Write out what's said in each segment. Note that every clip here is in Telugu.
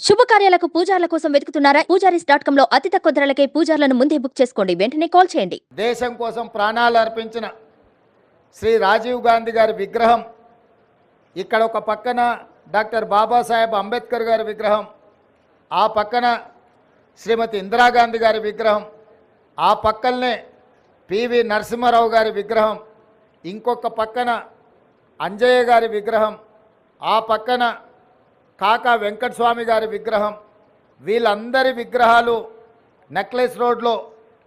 శుభకార్యాలకు పూజార్ల కోసం వెతుకుతున్నారా? పూజారీస్.com లో అతి తక్కువ ధరలకే పూజార్లను ముందే బుక్ చేసుకోండి. వెంటనే కాల్ చేయండి. దేశం కోసం ప్రాణాలు అర్పించిన శ్రీ రాజీవ్ గాంధీ గారి విగ్రహం ఇక్కడ ఒక పక్కన డాక్టర్ బాబాసాహెబ్ అంబేద్కర్ గారి విగ్రహం, ఆ పక్కన శ్రీమతి ఇందిరాగాంధీ గారి విగ్రహం, ఆ పక్కనే పివి నరసింహారావు గారి విగ్రహం, ఇంకొక పక్కన అంజయ్య గారి విగ్రహం, ఆ పక్కన కాకా వెంకటస్వామి గారి విగ్రహం. వీళ్ళందరి విగ్రహాలు నెక్లెస్ రోడ్లో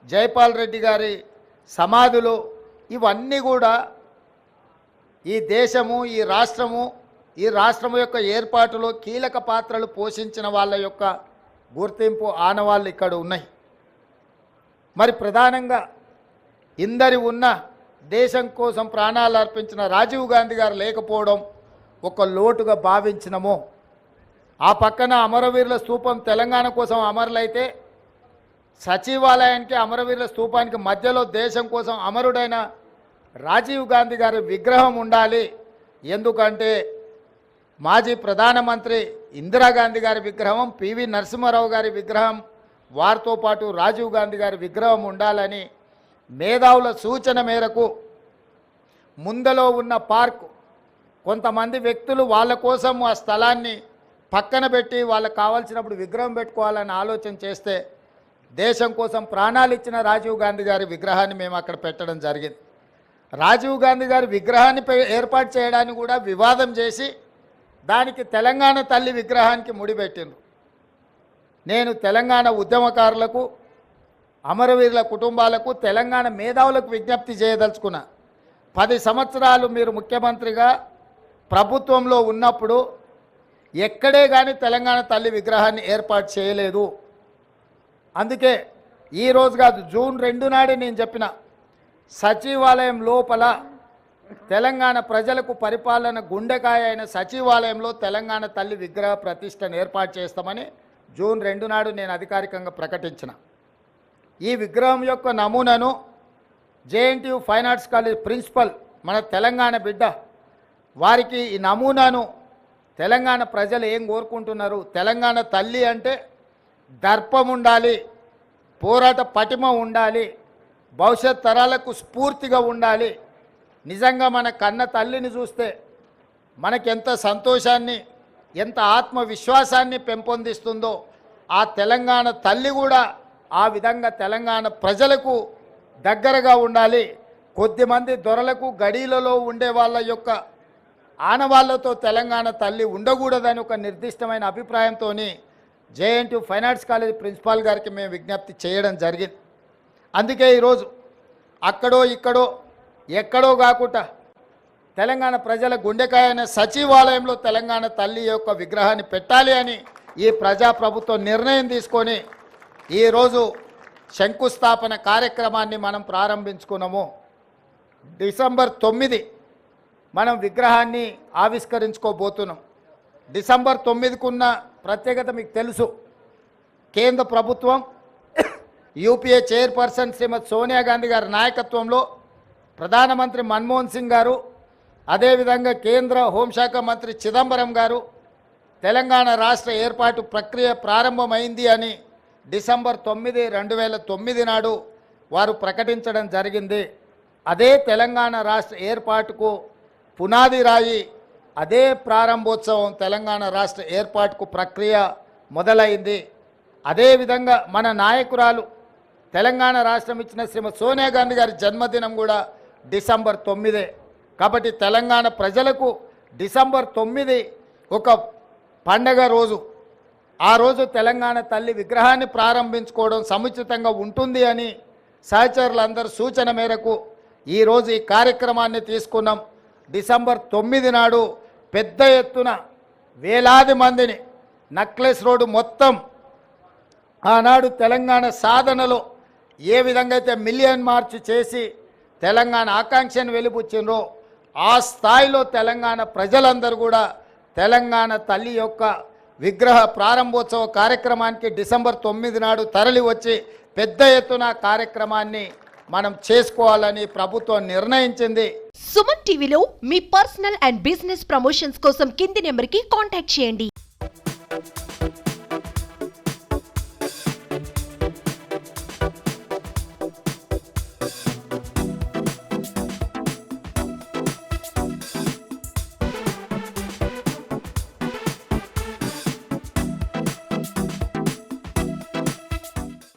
జైపాల్ రెడ్డి గారి సమాధులు, ఇవన్నీ కూడా ఈ దేశము ఈ రాష్ట్రము యొక్క ఏర్పాటులో కీలక పాత్రలు పోషించిన వాళ్ళ యొక్క గుర్తింపు ఆనవాళ్ళు ఇక్కడ ఉన్నాయి. మరి ప్రధానంగా ఇందరి ఉన్న దేశం కోసం ప్రాణాలు అర్పించిన రాజీవ్ గాంధీ గారు లేకపోవడం ఒక లోటుగా భావించినము. ఆ పక్కన అమరవీరుల స్తూపం తెలంగాణ కోసం అమరులైతే సచివాలయానికి అమరవీరుల స్తూపానికి మధ్యలో దేశం కోసం అమరుడైన రాజీవ్ గాంధీ గారి విగ్రహం ఉండాలి. ఎందుకంటే మాజీ ప్రధానమంత్రి ఇందిరాగాంధీ గారి విగ్రహం, పివి నరసింహారావు గారి విగ్రహం, వారితో పాటు రాజీవ్ గాంధీ గారి విగ్రహం ఉండాలని మేధావుల సూచన మేరకు ముందలో ఉన్న పార్కు కొంతమంది వ్యక్తులు వాళ్ళ కోసం ఆ స్థలాన్ని పక్కన పెట్టి వాళ్ళకు కావాల్సినప్పుడు విగ్రహం పెట్టుకోవాలని ఆలోచన చేస్తే దేశం కోసం ప్రాణాలు ఇచ్చిన రాజీవ్ గాంధీ గారి విగ్రహాన్ని మేము అక్కడ పెట్టడం జరిగింది. రాజీవ్ గాంధీ గారి విగ్రహాన్ని ఏర్పాటు చేయడానికి కూడా వివాదం చేసి దానికి తెలంగాణ తల్లి విగ్రహానికి ముడిపెట్టిండ్రు. నేను తెలంగాణ ఉద్యమకారులకు, అమరవీరుల కుటుంబాలకు, తెలంగాణ మేధావులకు విజ్ఞప్తి చేయదలుచుకున్నా. 10 సంవత్సరాలు మీరు ముఖ్యమంత్రిగా ప్రభుత్వంలో ఉన్నప్పుడు ఎక్కడే కానీ తెలంగాణ తల్లి విగ్రహాన్ని ఏర్పాటు చేయలేదు. అందుకే ఈరోజు కాదు, జూన్ 2 నాడే నేను చెప్పిన సచివాలయం లోపల తెలంగాణ ప్రజలకు పరిపాలన గుండెకాయ అయిన సచివాలయంలో తెలంగాణ తల్లి విగ్రహ ప్రతిష్టను ఏర్పాటు చేస్తామని జూన్ 2 నాడు నేను అధికారికంగా ప్రకటించిన. ఈ విగ్రహం యొక్క నమూనాను JNTU fine arts college principal మన తెలంగాణ బిడ్డ వారికి ఈ నమూనాను తెలంగాణ ప్రజలు ఏం కోరుకుంటున్నారు, తెలంగాణ తల్లి అంటే దర్పం ఉండాలి, పోరాట పటిమ ఉండాలి, భవిష్యత్ తరాలకు స్ఫూర్తిగా ఉండాలి. నిజంగా మన కన్న తల్లిని చూస్తే మనకెంత సంతోషాన్ని, ఎంత ఆత్మవిశ్వాసాన్ని పెంపొందిస్తుందో ఆ తెలంగాణ తల్లి కూడా ఆ విధంగా తెలంగాణ ప్రజలకు దగ్గరగా ఉండాలి. కొద్దిమంది దొరలకు గడీలలో ఉండే వాళ్ళ యొక్క ఆనవాళ్లతో తెలంగాణ తల్లి ఉండకూడదని ఒక నిర్దిష్టమైన అభిప్రాయంతో JNTU fine arts college principal గారికి మేము విజ్ఞప్తి చేయడం జరిగింది. అందుకే ఈరోజు అక్కడో ఇక్కడో ఎక్కడో కాకుండా తెలంగాణ ప్రజల గుండెకాయ అయిన సచివాలయంలో తెలంగాణ తల్లి యొక్క విగ్రహాన్ని పెట్టాలి అని ఈ ప్రజాప్రభుత్వం నిర్ణయం తీసుకొని ఈరోజు శంకుస్థాపన కార్యక్రమాన్ని మనం ప్రారంభించుకున్నాము. డిసెంబర్ 9 మనం విగ్రహాన్ని ఆవిష్కరించుకోబోతున్నాం. డిసెంబర్ 9కున్న ప్రత్యేకత మీకు తెలుసు. కేంద్ర ప్రభుత్వం యూపీఏ చైర్పర్సన్ శ్రీమతి సోనియా గాంధీ గారి నాయకత్వంలో ప్రధానమంత్రి మన్మోహన్ సింగ్ గారు, అదేవిధంగా కేంద్ర హోంశాఖ మంత్రి చిదంబరం గారు తెలంగాణ రాష్ట్ర ఏర్పాటు ప్రక్రియ ప్రారంభమైంది అని డిసెంబర్ 9, 2009 నాడు వారు ప్రకటించడం జరిగింది. అదే తెలంగాణ రాష్ట్ర ఏర్పాటుకు పునాది రాయి, అదే ప్రారంభోత్సవం తెలంగాణ రాష్ట్ర ఏర్పాటుకు ప్రక్రియ మొదలైంది. అదేవిధంగా మన నాయకురాలు తెలంగాణ రాష్ట్రం ఇచ్చిన శ్రీమతి సోనియా గాంధీ గారి జన్మదినం కూడా డిసెంబర్ 9. కాబట్టి తెలంగాణ ప్రజలకు డిసెంబర్ 9 ఒక పండగ రోజు. ఆ రోజు తెలంగాణ తల్లి విగ్రహాన్ని ప్రారంభించుకోవడం సముచితంగా ఉంటుంది అని సహచరులందరూ సూచన మేరకు ఈరోజు ఈ కార్యక్రమాన్ని తీసుకున్నాం. డిసెంబర్ 9 నాడు పెద్ద ఎత్తున వేలాది మందిని నెక్లెస్ రోడ్డు మొత్తం ఆనాడు తెలంగాణ సాధనలో ఏ విధంగా అయితే మిలియన్ మార్చ్ చేసి తెలంగాణ ఆకాంక్షను వెలిబుచ్చినో ఆ స్థాయిలో తెలంగాణ ప్రజలందరూ కూడా తెలంగాణ తల్లి యొక్క విగ్రహ ప్రారంభోత్సవ కార్యక్రమానికి డిసెంబర్ 9 నాడు తరలి వచ్చి పెద్ద ఎత్తున కార్యక్రమాన్ని మనం చేసుకోవాలని ప్రభుత్వం నిర్ణయించింది. సుమన్ టీవీలో మీ పర్సనల్ అండ్ బిజినెస్ ప్రమోషన్స్ కోసం కింది నెంబర్కి కాంటాక్ట్ చేయండి.